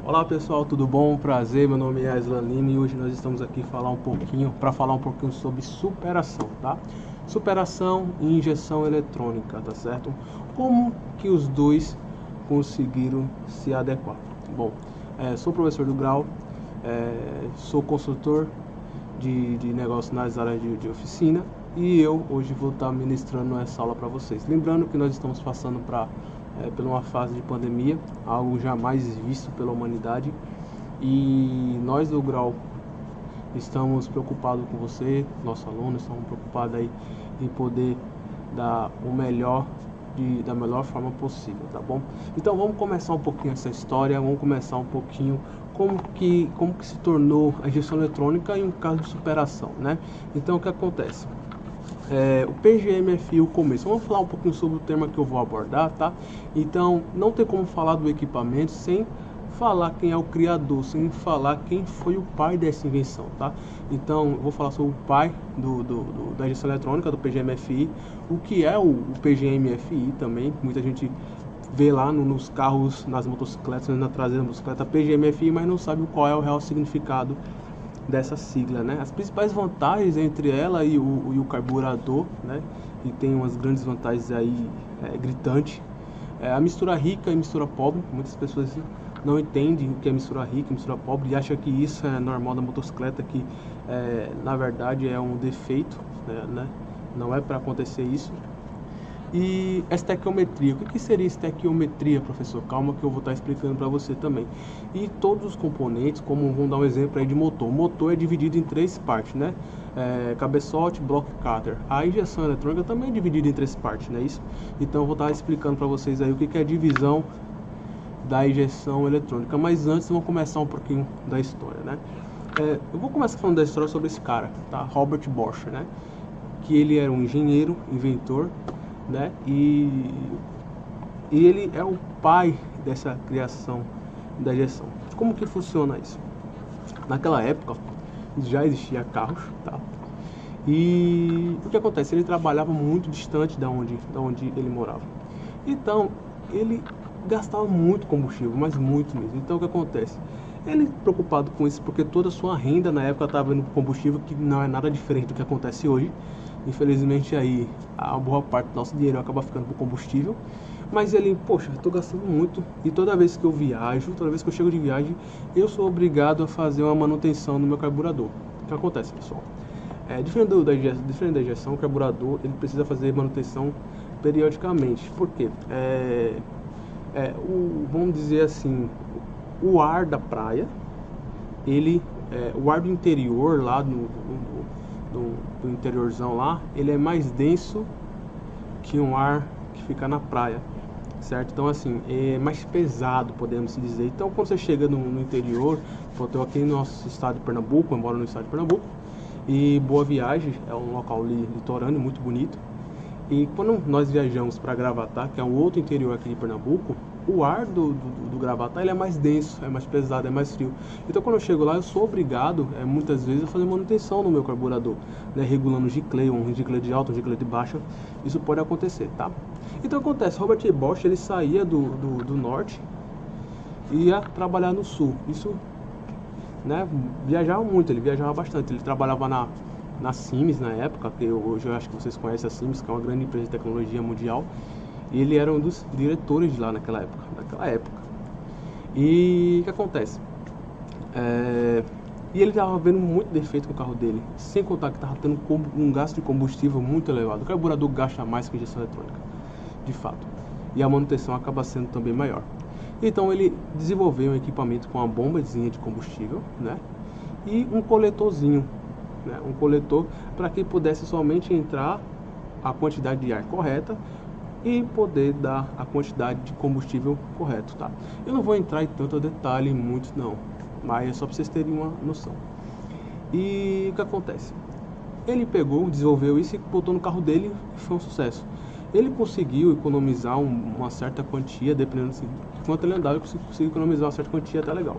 Olá pessoal, tudo bom? Prazer, meu nome é Aislan Lima e hoje nós estamos aqui para falar um pouquinho sobre superação, tá? Superação e injeção eletrônica, tá certo? Como que os dois conseguiram se adequar? Bom, sou professor do grau, sou consultor de negócios nas áreas de oficina e eu hoje vou estar ministrando essa aula para vocês. Lembrando que nós estamos passando por uma fase de pandemia, algo jamais visto pela humanidade, e nós do grau estamos preocupados com você, nosso aluno, estamos preocupados aí em poder dar o melhor da melhor forma possível, tá bom? Então vamos começar um pouquinho essa história, vamos começar um pouquinho como que se tornou a injeção eletrônica em um caso de superação, né? Então o que acontece? O PGMFI, o começo. Vamos falar um pouquinho sobre o tema que eu vou abordar, tá? Então, não tem como falar do equipamento sem falar quem é o criador, sem falar quem foi o pai dessa invenção, tá? Então, eu vou falar sobre o pai da injeção eletrônica, do PGMFI, o que é o PGMFI também, muita gente vê lá nos carros, nas motocicletas, na traseira da motocicleta PGMFI, mas não sabe qual é o real significado dessa sigla, né? As principais vantagens entre ela e o carburador, né? E tem umas grandes vantagens aí gritantes. A mistura rica e mistura pobre. Muitas pessoas não entendem o que é mistura rica e mistura pobre e acham que isso é normal da motocicleta, que na verdade é um defeito, né? Não é para acontecer isso. E estequiometria, o que seria estequiometria, professor? Calma que eu vou estar explicando para você também. E todos os componentes, como vamos dar um exemplo aí de motor. O motor é dividido em três partes, né? Cabeçote, bloco e cáter. A injeção eletrônica também é dividida em três partes, não é isso? Então eu vou estar explicando para vocês aí o que é a divisão da injeção eletrônica. Mas antes vamos começar um pouquinho da história, né? Eu vou começar falando da história sobre esse cara, tá? Robert Bosch, né? Que ele era um engenheiro, inventor, né? E ele é o pai dessa criação da injeção. Como que funciona isso? Naquela época já existia carros, tá? E o que acontece? Ele trabalhava muito distante da onde ele morava. Então ele gastava muito combustível, mas muito mesmo. Então o que acontece? Ele preocupado com isso porque toda a sua renda na época estava indo para combustível, que não é nada diferente do que acontece hoje. Infelizmente aí a boa parte do nosso dinheiro acaba ficando por combustível. Mas ele, poxa, eu tô gastando muito e toda vez que eu viajo, toda vez que eu chego de viagem, eu sou obrigado a fazer uma manutenção no meu carburador. O que acontece, pessoal? Diferente da injeção, o carburador ele precisa fazer manutenção periodicamente. Por quê? Vamos dizer assim, o ar da praia, o ar do interior lá do interiorzão lá, ele é mais denso que um ar que fica na praia, certo? Então assim, é mais pesado, podemos dizer. Então quando você chega no interior, eu estou aqui no nosso estado de Pernambuco, eu moro no estado de Pernambuco, e Boa Viagem é um local litorâneo muito bonito. E quando nós viajamos para Gravatá, que é um outro interior aqui de Pernambuco, o ar do Gravatá ele é mais denso, é mais pesado, é mais frio. Então quando eu chego lá, eu sou obrigado, muitas vezes, a fazer manutenção no meu carburador, né, regulando um giclê de alta, um giclê de baixa. Isso pode acontecer, tá? Então acontece, Robert Bosch ele saía do norte e ia trabalhar no sul. Isso, né, viajava muito, ele viajava bastante. Ele trabalhava na Siemens na época, que hoje eu acho que vocês conhecem a Siemens, que é uma grande empresa de tecnologia mundial. E ele era um dos diretores de lá naquela época. E o que acontece? E ele estava vendo muito defeito com o carro dele, sem contar que estava tendo um gasto de combustível muito elevado. O carburador gasta mais que a injeção eletrônica, de fato. E a manutenção acaba sendo também maior. Então ele desenvolveu um equipamento com uma bombazinha de combustível, né? E um coletorzinho, né? Um coletor para que pudesse somente entrar a quantidade de ar correta e poder dar a quantidade de combustível correto, tá? Eu não vou entrar em tanto detalhe, muito não, mas é só para vocês terem uma noção. E o que acontece? Ele pegou, desenvolveu isso e botou no carro dele e foi um sucesso. Ele conseguiu economizar uma certa quantia, dependendo de quanto ele andava, ele conseguiu economizar uma certa quantia até legal.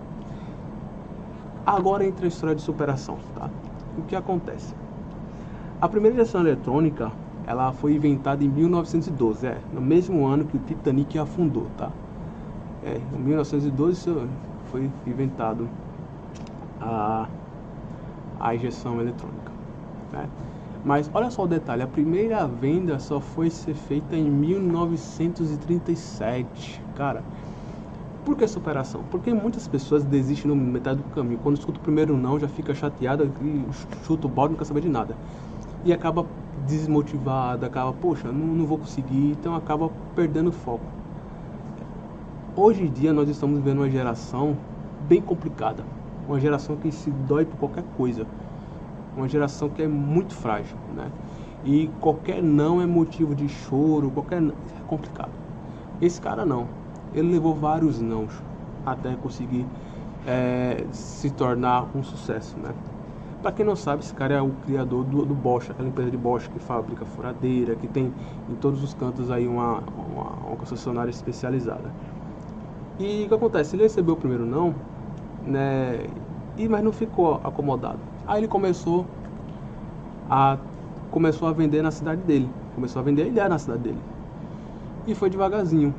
Agora entra a história de superação, tá? O que acontece? A primeira injeção eletrônica ela foi inventada em 1912, no mesmo ano que o Titanic afundou, tá? Em 1912 foi inventado a injeção eletrônica, né? Mas olha só o detalhe, a primeira venda só foi ser feita em 1937, cara. Por que superação? Porque muitas pessoas desistem no metade do caminho. Quando escuta o primeiro não, já fica chateada e chuta o balde, não quer saber de nada. E acaba desmotivada, acaba, poxa, não vou conseguir, então acaba perdendo o foco. Hoje em dia nós estamos vivendo uma geração bem complicada. Uma geração que se dói por qualquer coisa. Uma geração que é muito frágil, né? E qualquer não é motivo de choro, qualquer não, é complicado. Esse cara não. Ele levou vários nãos até conseguir se tornar um sucesso, né? Para quem não sabe, esse cara é o criador do Bosch, aquela empresa de Bosch que fabrica furadeira, que tem em todos os cantos aí uma concessionária especializada. E o que acontece? Ele recebeu o primeiro não, né? Mas não ficou acomodado. Aí ele começou a vender na cidade dele. Começou a vender a ideia na cidade dele. E foi devagarzinho.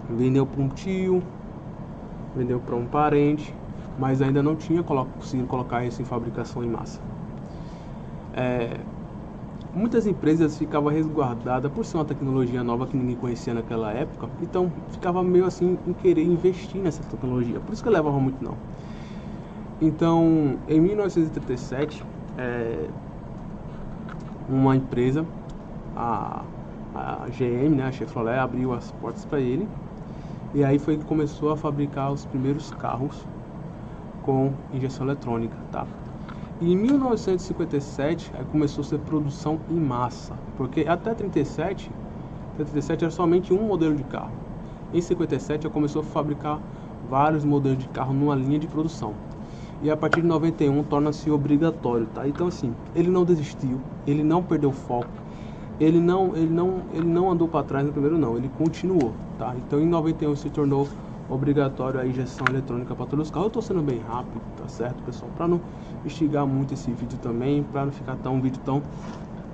Vendeu para um tio, vendeu para um parente, mas ainda não tinha conseguido colocar isso em fabricação em massa. Muitas empresas ficavam resguardadas por ser uma tecnologia nova que ninguém conhecia naquela época, então ficava meio assim em querer investir nessa tecnologia, por isso que levava muito não. Então, em 1937, uma empresa, a GM, né, a Chevrolet, abriu as portas para ele. E aí foi que começou a fabricar os primeiros carros com injeção eletrônica, tá? E em 1957 aí começou a ser produção em massa, porque até 37 era somente um modelo de carro. Em 57 já começou a fabricar vários modelos de carro numa linha de produção. E a partir de 91 torna-se obrigatório, tá? Então assim, ele não desistiu, ele não perdeu o foco. Ele não andou para trás no primeiro não, ele continuou, tá? Então em 91 se tornou obrigatório a injeção eletrônica para todos os carros. Eu estou sendo bem rápido, tá certo, pessoal? Para não instigar muito esse vídeo também, para não ficar um vídeo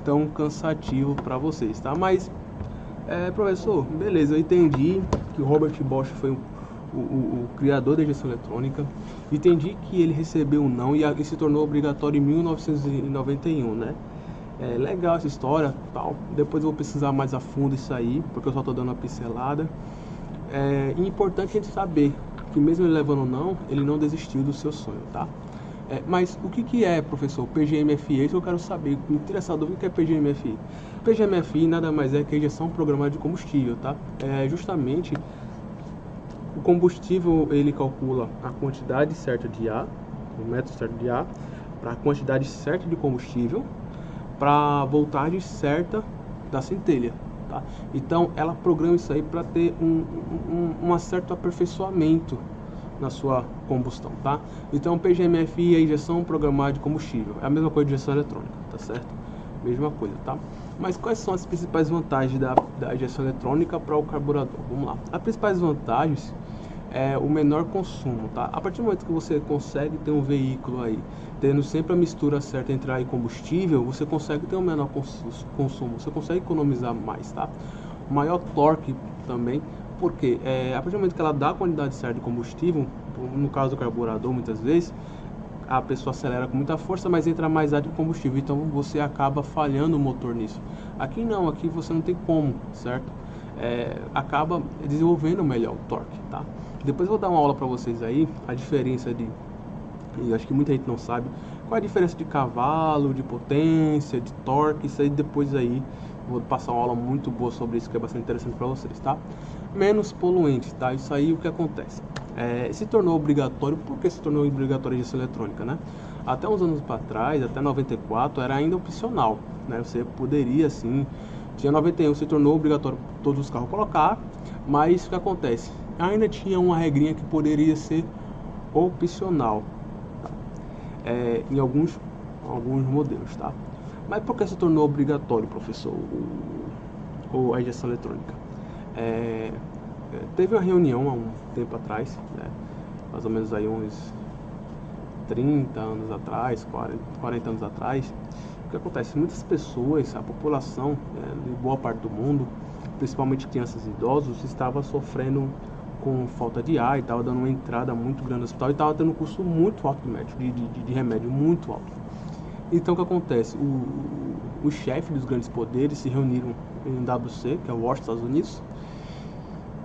tão cansativo para vocês, tá? Mas, professor, beleza, eu entendi que o Robert Bosch foi o criador da injeção eletrônica. Entendi que ele recebeu um não e se tornou obrigatório em 1991, né? É legal essa história, tal. Depois eu vou pesquisar mais a fundo isso aí, porque eu só estou dando uma pincelada. É importante a gente saber que mesmo ele levando não, ele não desistiu do seu sonho, tá? Mas o que é, professor, PGMFI? É isso que eu quero saber. Me interessa a dúvida, o que é PGMFI? PGMFI nada mais é que a injeção programada de combustível, tá? Justamente o combustível, ele calcula a quantidade certa de ar, o método certo de ar, para a quantidade certa de combustível, para a voltagem certa da centelha, tá? Então ela programa isso aí para ter um certo aperfeiçoamento na sua combustão, tá? Então PGMFI é injeção programada de combustível, é a mesma coisa de injeção eletrônica, tá certo? Mesma coisa, tá? Mas quais são as principais vantagens da injeção eletrônica para o carburador? Vamos lá. As principais vantagens é o menor consumo, tá? A partir do momento que você consegue ter um veículo aí tendo sempre a mistura certa entre ar e combustível, você consegue ter um menor consumo, você consegue economizar mais, tá? Maior torque também, porque a partir do momento que ela dá a quantidade certa de combustível, no caso do carburador, muitas vezes a pessoa acelera com muita força, mas entra mais ar de combustível, então você acaba falhando o motor nisso. Aqui não, aqui você não tem como, certo? Acaba desenvolvendo melhor o torque, tá? Depois eu vou dar uma aula para vocês aí, a diferença e acho que muita gente não sabe, qual é a diferença de cavalo, de potência, de torque, isso aí depois aí vou passar uma aula muito boa sobre isso, que é bastante interessante para vocês, tá? Menos poluente, tá? Isso aí o que acontece? Se tornou obrigatório, por que se tornou obrigatório a injeção eletrônica, né? Até uns anos para trás, até 94, era ainda opcional, né? Você poderia sim, tinha 91, se tornou obrigatório todos os carros colocar, mas o que acontece? Ainda tinha uma regrinha que poderia ser opcional, tá? Em alguns modelos, tá? Mas por que se tornou obrigatório, professor, a injeção eletrônica? Teve uma reunião há um tempo atrás, né? Mais ou menos aí uns 30 anos atrás, 40 anos atrás. O que acontece? Muitas pessoas, a população de boa parte do mundo, principalmente crianças e idosos, estava sofrendo com falta de ar e estava dando uma entrada muito grande no hospital e estava tendo um custo muito alto de remédio, muito alto. Então o que acontece? Os chefes dos grandes poderes se reuniram em WC, que é o Washington, Estados Unidos,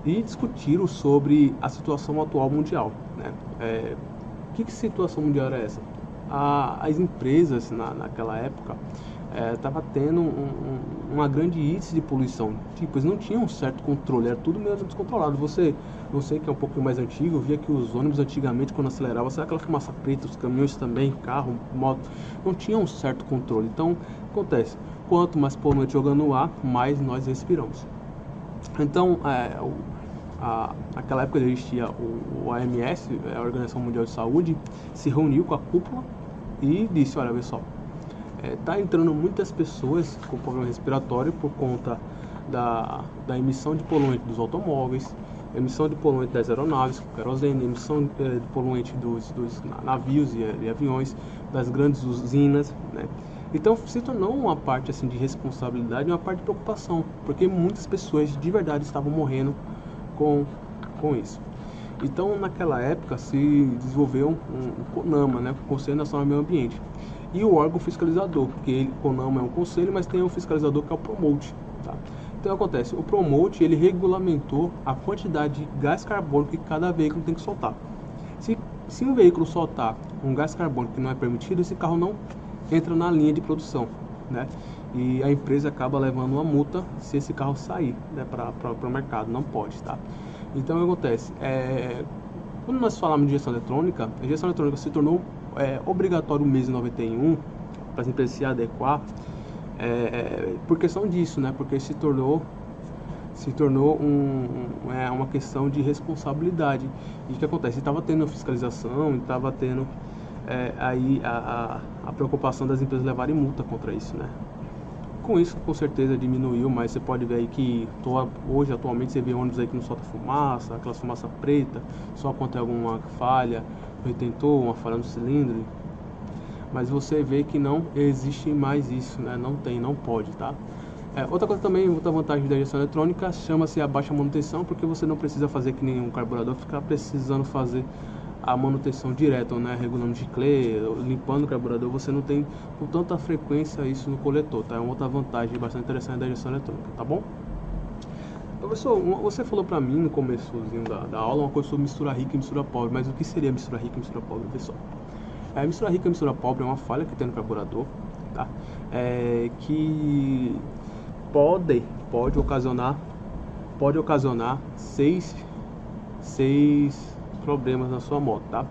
e discutiram sobre a situação atual mundial, né? Que situação mundial era essa? As empresas naquela época estava tendo uma grande índice de poluição. Tipo, eles não tinham um certo controle, era tudo meio descontrolado. Você que é um pouco mais antigo, via que os ônibus antigamente, quando aceleravam, sabe aquela fumaça preta, os caminhões também, carro, moto, não tinham um certo controle. Então, acontece, quanto mais poluente jogando no ar, mais nós respiramos. Então, naquela época existia o OMS, a Organização Mundial de Saúde, se reuniu com a cúpula e disse, olha pessoal, está entrando muitas pessoas com problema respiratório por conta da emissão de poluente dos automóveis, emissão de poluente das aeronaves, querosene, emissão de poluente dos navios e aviões, das grandes usinas, né? Então se tornou uma parte assim de responsabilidade, uma parte de preocupação, porque muitas pessoas de verdade estavam morrendo com isso. Então naquela época se desenvolveu um CONAMA, né, o Conselho Nacional do Meio Ambiente, e o órgão fiscalizador, porque o CONAMA é um conselho, mas tem um fiscalizador que é o PROMOTE, tá? Então acontece, o PROMOTE ele regulamentou a quantidade de gás carbônico que cada veículo tem que soltar. Se um veículo soltar um gás carbônico que não é permitido, esse carro não entra na linha de produção, né? E a empresa acaba levando uma multa se esse carro sair, né, para o mercado, não pode, tá? Então o que acontece, quando nós falamos de gestão eletrônica, a gestão eletrônica se tornou obrigatório mesmo em 91 para as empresas se adequar, por questão disso, né? Porque se tornou uma questão de responsabilidade. E o que acontece? Estava tendo fiscalização, estava tendo aí a preocupação das empresas levarem multa contra isso, né? Com isso, com certeza diminuiu, mas você pode ver aí que hoje, atualmente, você vê ônibus aí que não solta fumaça, aquela fumaça preta, só quando tem alguma falha no retentor, uma falha no cilindro. Mas você vê que não existe mais isso, né? Não pode, tá? Outra coisa também, outra vantagem da gestão eletrônica, chama-se a baixa manutenção, porque você não precisa fazer que nenhum carburador, ficar precisando fazer a manutenção direta, né, regulando giclê, limpando o carburador, você não tem com tanta frequência isso no coletor, tá? É uma outra vantagem bastante interessante da gestão eletrônica, tá bom? Professor, você falou para mim no começozinho da aula uma coisa sobre mistura rica e mistura pobre, mas o que seria mistura rica e mistura pobre, pessoal? Mistura rica e mistura pobre é uma falha que tem no carburador, tá? Que pode ocasionar seis problemas na sua moto, tá?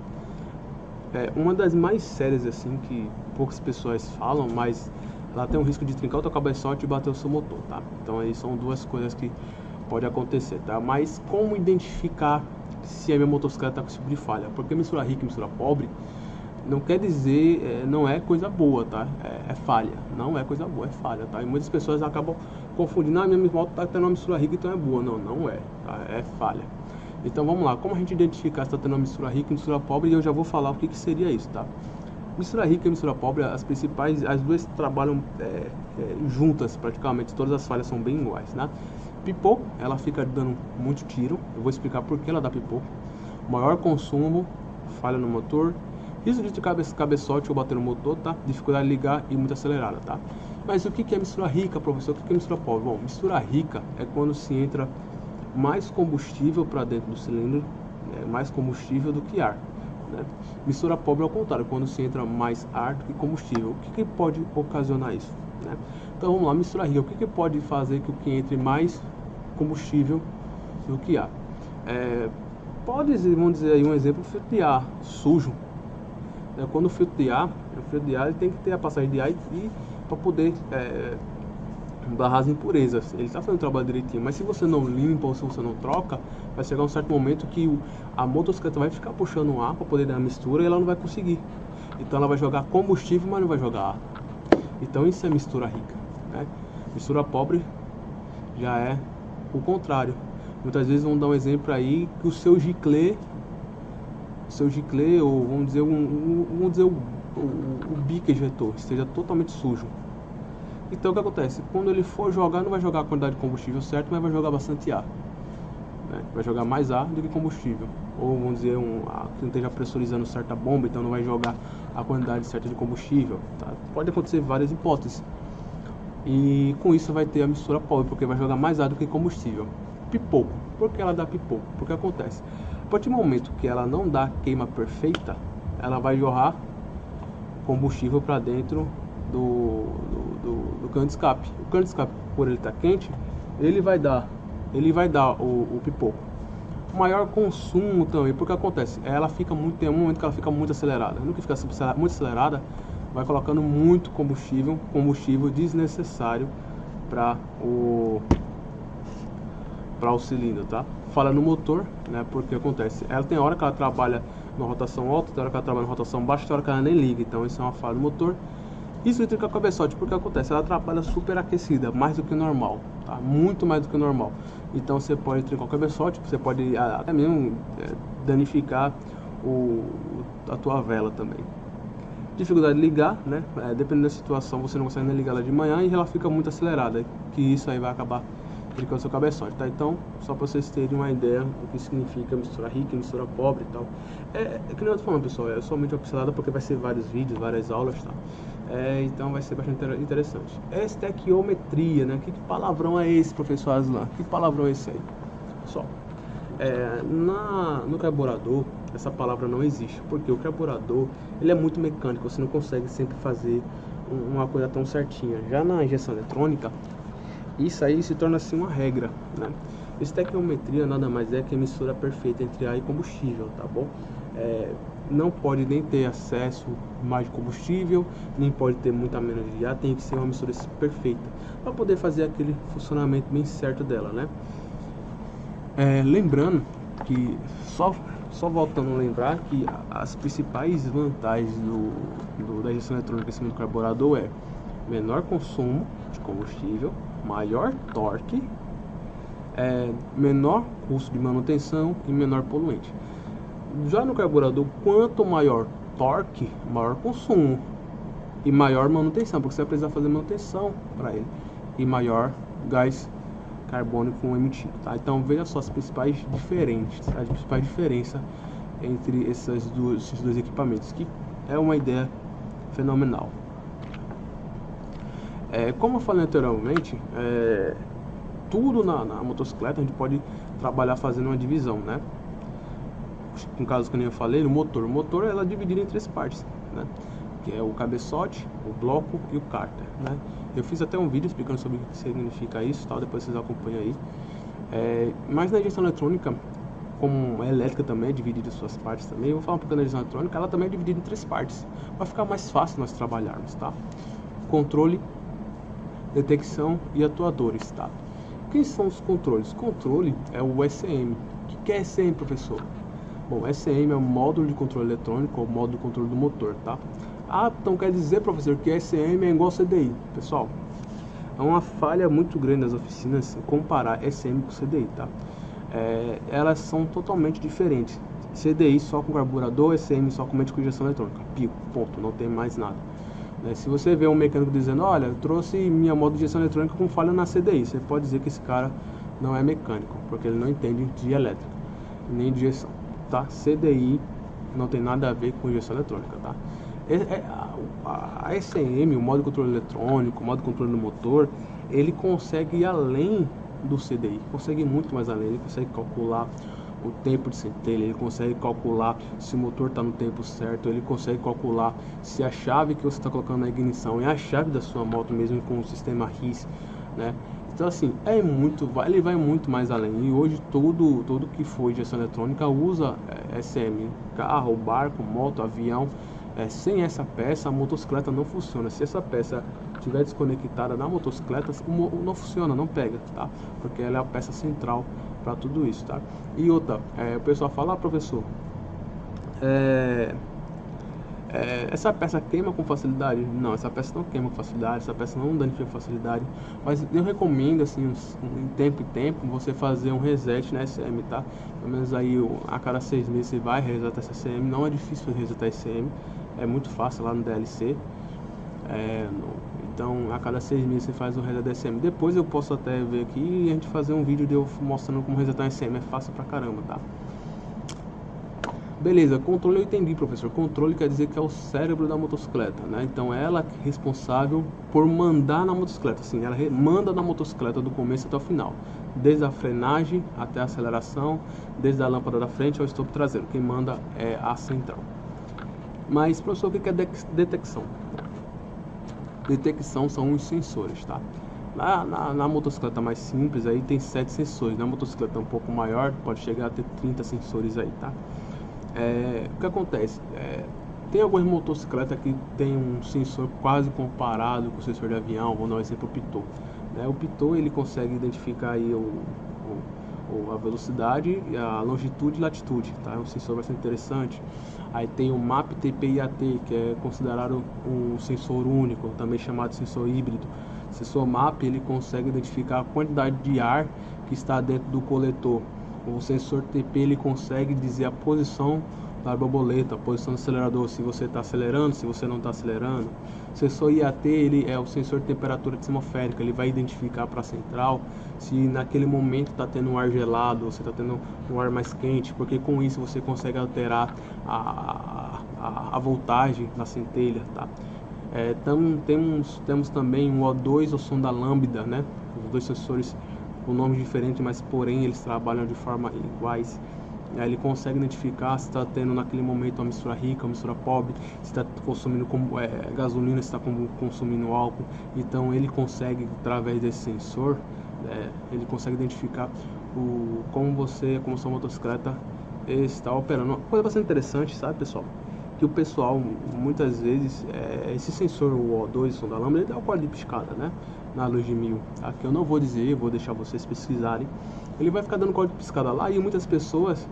Uma das mais sérias assim que poucas pessoas falam, mas ela tem um risco de trincar o teu cabeçote e bater o seu motor, tá? Então aí são duas coisas que pode acontecer, tá? Mas como identificar se a minha motocicleta está com esse tipo de falha? Porque mistura rica e mistura pobre não quer dizer, não é coisa boa, tá? É falha, não é coisa boa, é falha, tá? E muitas pessoas acabam confundindo, minha moto está tendo uma mistura rica, então é boa. Não é, tá? É falha. Então vamos lá, como a gente identificar se está tendo uma mistura rica e mistura pobre, e eu já vou falar o que seria isso, tá? Mistura rica e mistura pobre, as duas trabalham juntas praticamente, todas as falhas são bem iguais, né? Pipoco, ela fica dando muito tiro, eu vou explicar por que ela dá pipoco. Maior consumo, falha no motor, risco de cabeçote ou bater no motor, tá? Dificuldade de ligar e muito acelerada, tá? Mas o que é mistura rica, professor? O que é mistura pobre? Bom, mistura rica é quando se entra mais combustível para dentro do cilindro, mais combustível do que ar, né? Mistura pobre ao contrário, quando se entra mais ar do que combustível. O que pode ocasionar isso, né? Então vamos lá, mistura rica, o que pode fazer com que entre mais combustível do que ar? Vamos dizer aí um exemplo, filtro de ar sujo. Quando o filtro de ar ele tem que ter a passagem de ar para poder barrar as impurezas. Ele está fazendo o trabalho direitinho, mas se você não limpa ou se você não troca, vai chegar um certo momento que a motocicleta vai ficar puxando ar para poder dar a mistura e ela não vai conseguir. Então ela vai jogar combustível, mas não vai jogar ar. Então isso é mistura rica, né? Mistura pobre já é o contrário. Muitas vezes vamos dar um exemplo aí que o seu giclê ou vamos dizer o bico ejetor esteja totalmente sujo. Então o que acontece? Quando ele for jogar, não vai jogar a quantidade de combustível certo, mas vai jogar bastante ar. né? Vai jogar mais ar do que combustível. Ou vamos dizer, que não esteja pressurizando certa bomba, então não vai jogar a quantidade certa de combustível, tá? Pode acontecer várias hipóteses. E com isso vai ter a mistura pobre, porque vai jogar mais ar do que combustível. Pipoco. Por que ela dá pipoco? Porque acontece, a partir do momento que ela não dá queima perfeita, ela vai jorrar combustível para dentro do cano de escape. O cano de escape, por ele estar quente, ele vai dar o pipoco. O maior consumo também, porque acontece, tem um momento que ela fica muito acelerada. No que fica muito acelerada, vai colocando muito combustível desnecessário para o cilindro, tá? Fala no motor, né? Porque acontece, ela tem hora que ela trabalha na rotação alta, tem hora que ela trabalha na rotação baixa, tem hora que ela nem liga, então isso é uma falha do motor. Isso entra com a cabeçote, porque acontece, ela trabalha super aquecida, mais do que normal, tá? Muito mais do que normal. Então você pode trincar o cabeçote, você pode até mesmo danificar a tua vela também. Dificuldade de ligar, né? Dependendo da situação, você não consegue nem ligar ela de manhã e ela fica muito acelerada, que isso aí vai acabar trincando o seu cabeçote, tá? Então, só para vocês terem uma ideia do que significa mistura rica e mistura pobre e tal. Que nem eu tô falando, pessoal, é somente uma pincelada porque vai ser vários vídeos, várias aulas, tá? Então vai ser bastante interessante. Estequiometria, né? Que palavrão é esse, professor Aslan? Que palavrão é esse aí? Pessoal, no carburador, essa palavra não existe, porque o carburador, ele é muito mecânico, você não consegue sempre fazer uma coisa tão certinha. Já na injeção eletrônica, isso aí se torna assim uma regra, né? Estequiometria nada mais é que a mistura perfeita entre ar e combustível, tá bom? Não pode nem ter acesso mais de combustível, nem pode ter muita menos de ar, tem que ser uma mistura perfeita para poder fazer aquele funcionamento bem certo dela, né? Lembrando que, só voltando a lembrar que as principais vantagens da injeção eletrônica em cima do carburador é menor consumo de combustível, maior torque, menor custo de manutenção e menor poluente. Já no carburador, quanto maior torque, maior consumo e maior manutenção, porque você vai precisar fazer manutenção para ele, e maior gás carbônico emitido, tá? Então veja só as principais diferenças entre esses dois equipamentos, que é uma ideia fenomenal. Como eu falei anteriormente, tudo na motocicleta a gente pode trabalhar fazendo uma divisão, né? No caso que eu falei, o motor ela é dividido em 3 partes, né? Que é o cabeçote, o bloco e o cárter, né? Eu fiz até um vídeo explicando sobre o que significa isso, tal, depois vocês acompanham aí. Mas na injeção eletrônica, como a elétrica também é dividida em suas partes também, eu vou falar um pouco da injeção eletrônica, ela também é dividida em 3 partes, para ficar mais fácil nós trabalharmos, tá? Controle, detecção e atuadores, tá? Quem são os controles? Controle é o ECM. O que é ECM, professor? Bom, ECM é o módulo de controle eletrônico, ou módulo de controle do motor, tá? Então quer dizer, professor, que ECM é igual a CDI. Pessoal, é uma falha muito grande nas oficinas comparar ECM com CDI, tá? Elas são totalmente diferentes. CDI só com carburador, ECM somente com injeção eletrônica. Pico, ponto, não tem mais nada. Se você vê um mecânico dizendo, olha, eu trouxe minha moto de injeção eletrônica com falha na CDI, você pode dizer que esse cara não é mecânico, porque ele não entende de elétrica, nem de injeção, tá? CDI não tem nada a ver com injeção eletrônica, tá? A ECM, o modo de controle eletrônico, o modo de controle do motor, ele consegue ir além do CDI, consegue muito mais além, ele consegue calcular o tempo de centelha, ele consegue calcular se o motor está no tempo certo, ele consegue calcular se a chave que você está colocando na ignição é a chave da sua moto, mesmo com o sistema RIS, né? Então assim, ele vai muito mais além, e hoje tudo que for injeção eletrônica usa ECM, carro, barco, moto, avião. Sem essa peça a motocicleta não funciona. Se essa peça estiver desconectada na motocicleta, não funciona, não pega, tá? Porque ela é a peça central para tudo isso, tá? E outra, o pessoal fala, professor, essa peça queima com facilidade? Não, essa peça não queima com facilidade, essa peça não danifica com facilidade, mas eu recomendo, assim, em tempo você fazer um reset na ECM, tá? Pelo menos aí a cada 6 meses você vai resetar essa ECM. Não é difícil resetar a ECM, é muito fácil lá no DLC, Então a cada 6 meses você faz o reset da SM. Depois eu posso até ver aqui e a gente fazer um vídeo de eu mostrando como resetar a SM. É fácil pra caramba, tá? Beleza, controle eu entendi, professor. Controle quer dizer que é o cérebro da motocicleta, né? Então ela é responsável por mandar na motocicleta. Assim, ela manda na motocicleta do começo até o final. Desde a frenagem até a aceleração, desde a lâmpada da frente ao estopo traseiro. Quem manda é a central. Mas, professor, o que é detecção? Detecção são os sensores, tá? Na motocicleta mais simples aí tem 7 sensores. Na motocicleta um pouco maior pode chegar a ter 30 sensores aí, tá? O que acontece? Tem algumas motocicletas que tem um sensor quase comparado com o sensor de avião. Vou dar um exemplo, o pitot. O pitot ele consegue identificar aí a velocidade, a longitude e latitude, tá? É um sensor bastante interessante. Aí tem o MAP TPIAT, que é considerado um sensor único, também chamado de sensor híbrido. O sensor MAP ele consegue identificar a quantidade de ar que está dentro do coletor. O sensor TP ele consegue dizer a posição da borboleta, a posição do acelerador, se você está acelerando, se você não está acelerando. O sensor IAT ele é o sensor de temperatura atmosférica, ele vai identificar para a central se naquele momento está tendo um ar gelado, você está tendo um ar mais quente, porque com isso você consegue alterar a voltagem da centelha, tá? Temos também o O2, o som da lambda, né? Os dois sensores com nomes diferentes, mas porém eles trabalham de forma iguais. Ele consegue identificar se está tendo naquele momento uma mistura rica, uma mistura pobre, se está consumindo gasolina, se está consumindo álcool. Então ele consegue, através desse sensor, ele consegue identificar como sua motocicleta está operando. Uma coisa bastante interessante, sabe, pessoal? Que o pessoal, muitas vezes, esse sensor, o O2, o som da lâmpada, ele dá o código de piscada, né? Na luz de 1000, tá? Que eu não vou dizer, vou deixar vocês pesquisarem. Ele vai ficar dando código de piscada lá e muitas pessoas,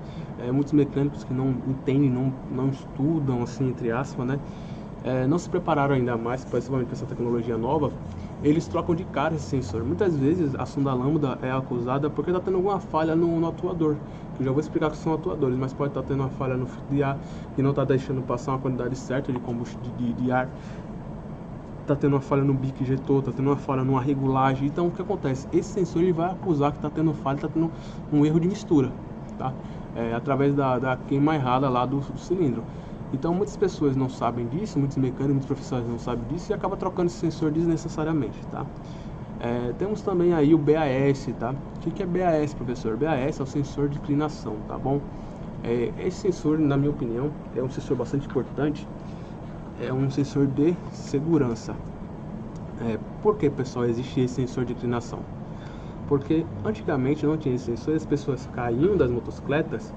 muitos mecânicos que não entendem, não estudam, assim, entre aspas, né? Não se prepararam ainda mais, principalmente com essa tecnologia nova, eles trocam de cara esse sensor. Muitas vezes a sonda lambda é acusada porque está tendo alguma falha no atuador. Eu já vou explicar que são atuadores, mas pode estar tendo uma falha no filtro de ar, que não está deixando passar uma quantidade certa de combustível de ar. Está tendo uma falha no bico injetor, está tendo uma falha numa regulagem. Então o que acontece? Esse sensor ele vai acusar que está tendo falha, está tendo um erro de mistura, tá? Através da queima errada lá do cilindro. Então muitas pessoas não sabem disso, muitos mecânicos, muitos profissionais não sabem disso e acabam trocando esse sensor desnecessariamente, tá? Temos também aí o BAS, tá? O que é BAS, professor? BAS é o sensor de inclinação, tá bom? Esse sensor, na minha opinião, é um sensor bastante importante. É um sensor de segurança. Por que, pessoal, existe esse sensor de inclinação? Porque antigamente não tinha esse sensor, as pessoas caíam das motocicletas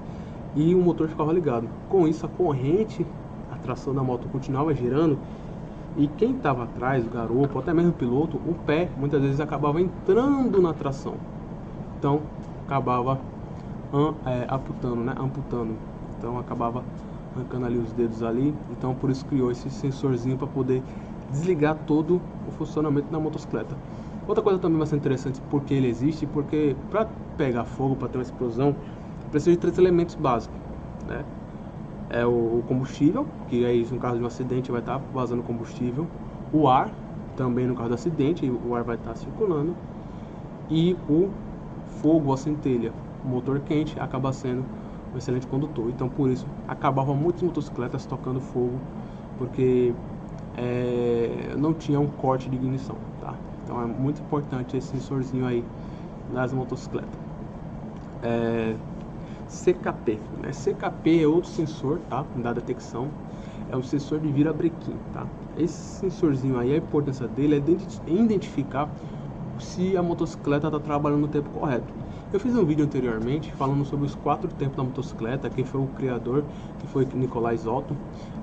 e o motor ficava ligado. Com isso, a corrente, a tração da moto continuava girando e quem estava atrás, o garupa, ou até mesmo o piloto, o pé, muitas vezes acabava entrando na tração. Então, acabava amputando. Então, acabava arrancando ali os dedos ali. Então, por isso criou esse sensorzinho para poder desligar todo o funcionamento da motocicleta. Outra coisa também bastante interessante, porque ele existe, porque para pegar fogo, para ter uma explosão, precisa de 3 elementos básicos, né? É o combustível, que aí no caso de um acidente vai estar vazando combustível, o ar, também no caso do acidente, o ar vai estar circulando, e o fogo, a centelha. O motor quente acaba sendo um excelente condutor. Então por isso acabavam muitas motocicletas tocando fogo, porque não tinha um corte de ignição, tá? Então é muito importante esse sensorzinho aí nas motocicletas. CKP, né? CKP é outro sensor, tá? Da detecção, é um sensor de virabrequim, tá? Esse sensorzinho aí, a importância dele é identificar se a motocicleta está trabalhando no tempo correto. Eu fiz um vídeo anteriormente falando sobre os 4 tempos da motocicleta, quem foi o criador, que foi Nikolai Otto.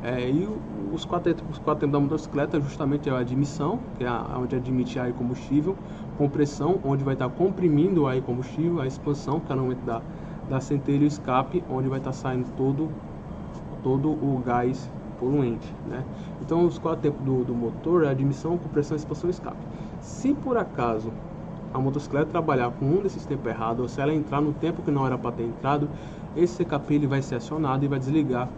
E os 4 tempos da motocicleta justamente é a admissão, que é onde admite ar e combustível, compressão, onde vai estar comprimindo o ar e combustível, a expansão, que é no momento da centelha, e o escape, onde vai estar saindo todo o gás poluente, né? Então os 4 tempos do motor é admissão, compressão, expansão e escape. Se por acaso a motocicleta trabalhar com um desses tempos errados, ou se ela entrar no tempo que não era para ter entrado, esse CKP ele vai ser acionado e vai desligar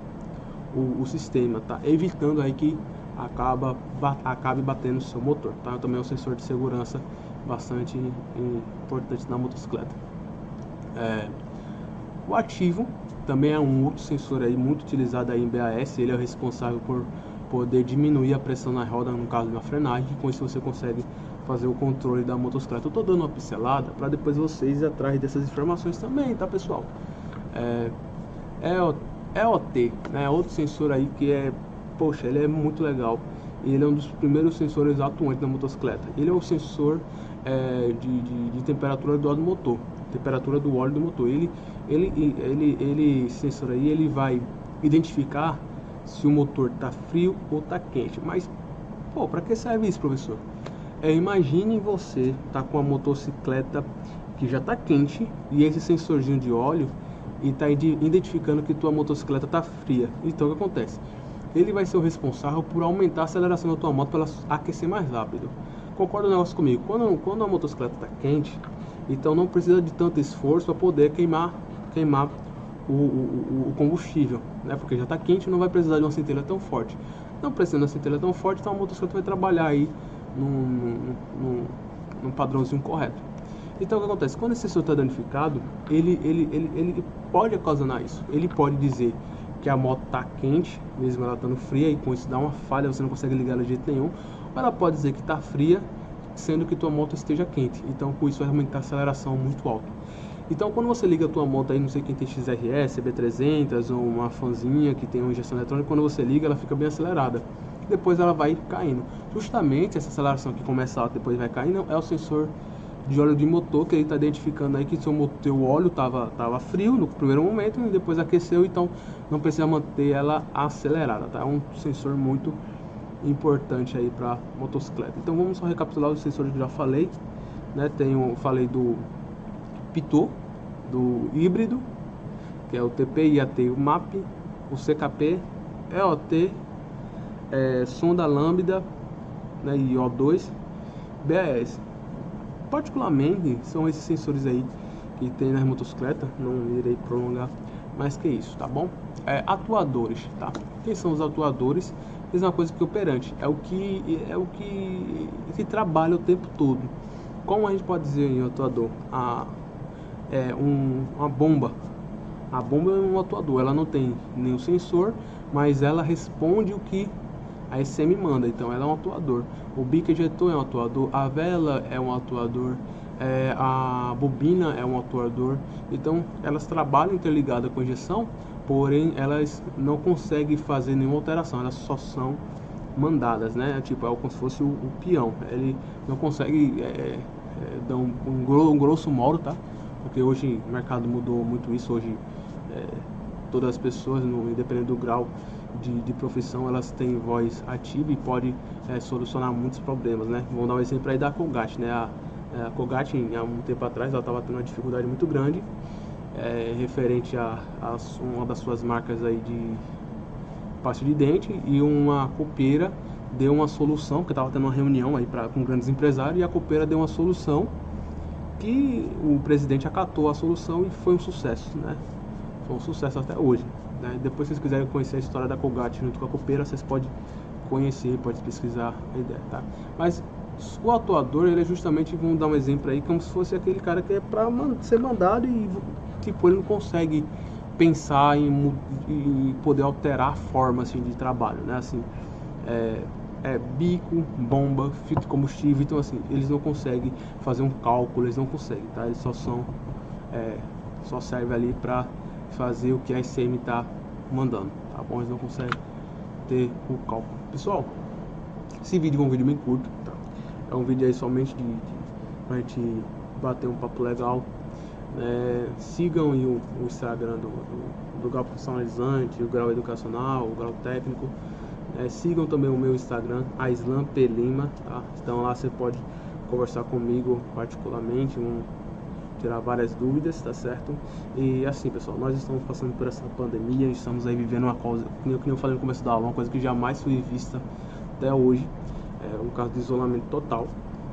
o sistema, tá? Evitando aí que acabe batendo no seu motor, tá? Também é um sensor de segurança bastante importante na motocicleta. O ativo também é um outro sensor aí muito utilizado aí em BAS. Ele é o responsável por poder diminuir a pressão na roda no caso de uma frenagem. Com isso você consegue fazer o controle da motocicleta. Eu tô dando uma pincelada para depois vocês ir atrás dessas informações também, tá, pessoal? EOT, né? Outro sensor aí que poxa, ele é muito legal. Ele é um dos primeiros sensores atuantes da motocicleta. Ele é o sensor de temperatura do óleo do motor, temperatura do óleo do motor. Esse sensor aí, ele vai identificar se o motor tá frio ou tá quente. Mas, pô, para que serve isso, professor? Imagine você tá com a motocicleta que já tá quente e esse sensorzinho de óleo e tá identificando que tua motocicleta tá fria. Então o que acontece? Ele vai ser o responsável por aumentar a aceleração da tua moto para ela aquecer mais rápido. Concorda um negócio comigo? Quando a motocicleta está quente, então não precisa de tanto esforço para poder queimar o combustível, né? Porque já está quente e não vai precisar de uma centelha tão forte. Não precisa de uma centelha tão forte, então a motocicleta vai trabalhar aí num padrãozinho correto. Então o que acontece? Quando esse sensor está danificado, ele pode ocasionar isso. Ele pode dizer que a moto está quente, mesmo ela estando fria, e com isso dá uma falha, você não consegue ligar ela de jeito nenhum. Ou ela pode dizer que está fria, sendo que tua moto esteja quente. Então com isso vai aumentar a aceleração muito alto. Então quando você liga a tua moto aí, não sei quem tem XRS, CB300 ou uma fanzinha que tem uma injeção eletrônica, quando você liga ela fica bem acelerada. Depois ela vai caindo. Justamente essa aceleração que começa alta e depois vai caindo é o sensor de óleo de motor, que ele está identificando aí que teu óleo estava frio no primeiro momento e depois aqueceu, então não precisa manter ela acelerada, tá? É um sensor muito importante aí para motocicleta. Então vamos só recapitular os sensores que eu já falei, né? Falei do Pitot, do híbrido, que é o TP, IAT, o MAP, o CKP, EOT, sonda lambda, né, e O2, BAS. Particularmente são esses sensores aí que tem nas motocicletas, não irei prolongar mais que isso, tá bom? Atuadores, tá? Quem são os atuadores? Mesma coisa que operante, é o que trabalha o tempo todo. Como a gente pode dizer em atuador? Uma bomba. A bomba é um atuador, ela não tem nenhum sensor, mas ela responde o que a ECM manda, então ela é um atuador. O bico ejetor é um atuador, a vela é um atuador, a bobina é um atuador. Então elas trabalham interligadas com a injeção, porém elas não conseguem fazer nenhuma alteração, elas só são mandadas, né? Tipo, é como se fosse o peão, ele não consegue dar um grosso modo, tá? Porque hoje o mercado mudou muito isso. Hoje todas as pessoas, independente do grau de profissão, elas têm voz ativa e pode solucionar muitos problemas, né? Vamos dar um exemplo aí da Colgate, né? A Colgate, há um tempo atrás, ela estava tendo uma dificuldade muito grande referente a uma das suas marcas aí de pasta de dente, e uma copeira deu uma solução, porque estava tendo uma reunião aí com grandes empresários, e a copeira deu uma solução que o presidente acatou a solução e foi um sucesso, né? Foi um sucesso até hoje, né? Depois, se vocês quiserem conhecer a história da Colgate junto com a copeira, vocês podem conhecer, podem pesquisar a ideia, tá? Mas o atuador, ele é justamente, vamos dar um exemplo aí, como se fosse aquele cara que é para ser mandado e, tipo, ele não consegue pensar em poder alterar a forma, assim, de trabalho, né? Assim, bico, bomba, filtro de combustível. Então, assim, eles não conseguem fazer um cálculo, eles não conseguem, tá? Eles só servem ali para fazer o que a ECM tá mandando, tá bom? Eles não conseguem ter o cálculo. Pessoal, esse vídeo é um vídeo bem curto, tá? É um vídeo aí somente pra gente bater um papo legal. Sigam aí o Instagram do Grau Profissionalizante, o Grau Educacional, o Grau Técnico. Sigam também o meu Instagram, Aislan P. Lima, tá? Então lá você pode conversar comigo particularmente, tirar várias dúvidas, tá certo? E assim, pessoal, nós estamos passando por essa pandemia, estamos aí vivendo uma coisa, que eu falei no começo da aula, uma coisa que jamais foi vista até hoje, um caso de isolamento total.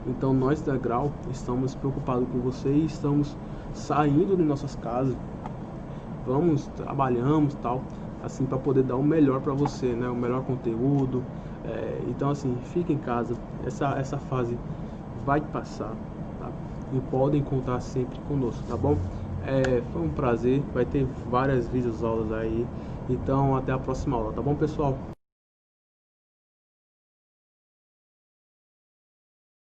Então nós da Grau estamos preocupados com vocês, estamos saindo de nossas casas, trabalhamos tal, assim, para poder dar o melhor para você, né? O melhor conteúdo, Então assim, fique em casa, essa fase vai passar, tá? E podem contar sempre conosco, tá bom? Foi um prazer, vai ter várias vídeos aulas aí, então até a próxima aula, tá bom, pessoal?